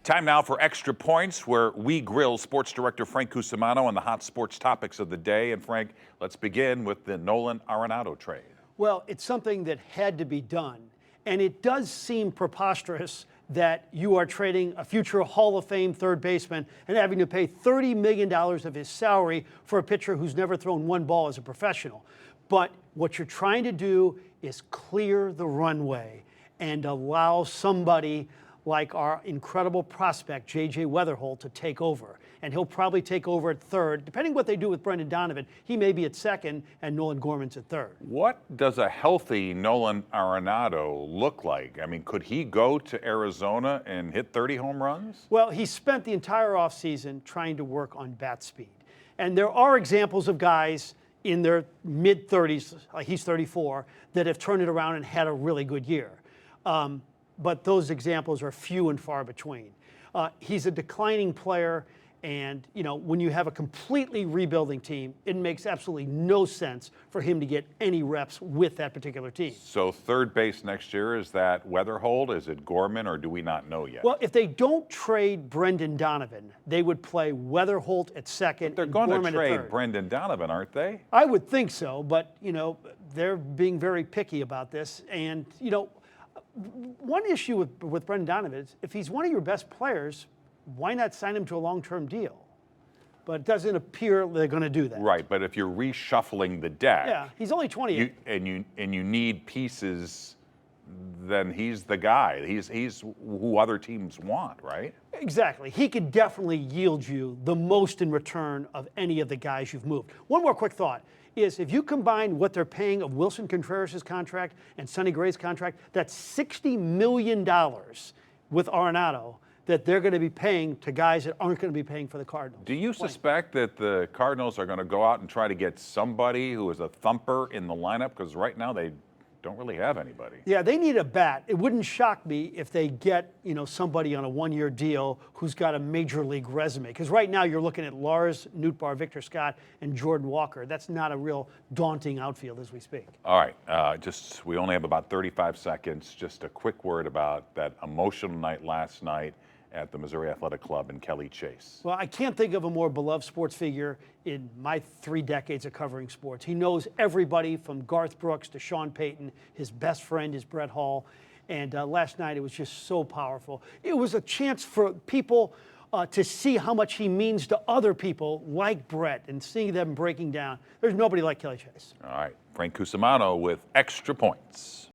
Time now for Extra Points, where we grill sports director Frank Cusumano on the hot sports topics of the day. And Frank, let's begin with the Nolan Arenado trade. Well, it's something that had to be done. And it does seem preposterous that you are trading a future Hall of Fame third baseman and having to pay $30 million of his salary for a pitcher who's never thrown one ball as a professional. But what you're trying to do is clear the runway and allow somebody like our incredible prospect, J.J. Weatherholt, to take over. And he'll probably take over at third. Depending what they do with Brendan Donovan, he may be at second and Nolan Gorman's at third. What does a healthy Nolan Arenado look like? I mean, could he go to Arizona and hit 30 home runs? Well, he spent the entire offseason trying to work on bat speed. And there are examples of guys in their mid-30s, like he's 34, that have turned it around and had a really good year. But those examples are few and far between. He's a declining player, and when you have a completely rebuilding team, it makes absolutely no sense for him to get any reps with that particular team. So third base next year, is that Weatherholt? Is it Gorman, or do we not know yet? Well, if they don't trade Brendan Donovan, they would play Weatherholt at second. But they're and going Gorman to at trade third. Brendan Donovan, aren't they? I would think so, but they're being very picky about this, and one issue with Brendan Donovan is if he's one of your best players, why not sign him to a long-term deal? But it doesn't appear they're going to do that. Right, but if you're reshuffling the deck, yeah, he's only 28, and you need pieces, then he's the guy. He's who other teams want, right? Exactly. He could definitely yield you the most in return of any of the guys you've moved. One more quick thought is if you combine what they're paying of Wilson Contreras' contract and Sonny Gray's contract, that's $60 million with Arenado that they're going to be paying to guys that aren't going to be paying for the Cardinals. Do you suspect that the Cardinals are going to go out and try to get somebody who is a thumper in the lineup? Because right now they don't really have anybody. Yeah, they need a bat. It wouldn't shock me if they get, somebody on a one-year deal who's got a major league resume. Because right now you're looking at Lars Nootbaar, Victor Scott, and Jordan Walker. That's not a real daunting outfield as we speak. All right, we only have about 35 seconds. Just a quick word about that emotional night last night at the Missouri Athletic Club in Kelly Chase. Well, I can't think of a more beloved sports figure in my 3 decades of covering sports. He knows everybody from Garth Brooks to Sean Payton. His best friend is Brett Hall. And last night it was just so powerful. It was a chance for people to see how much he means to other people like Brett and seeing them breaking down. There's nobody like Kelly Chase. All right, Frank Cusumano with Extra Points.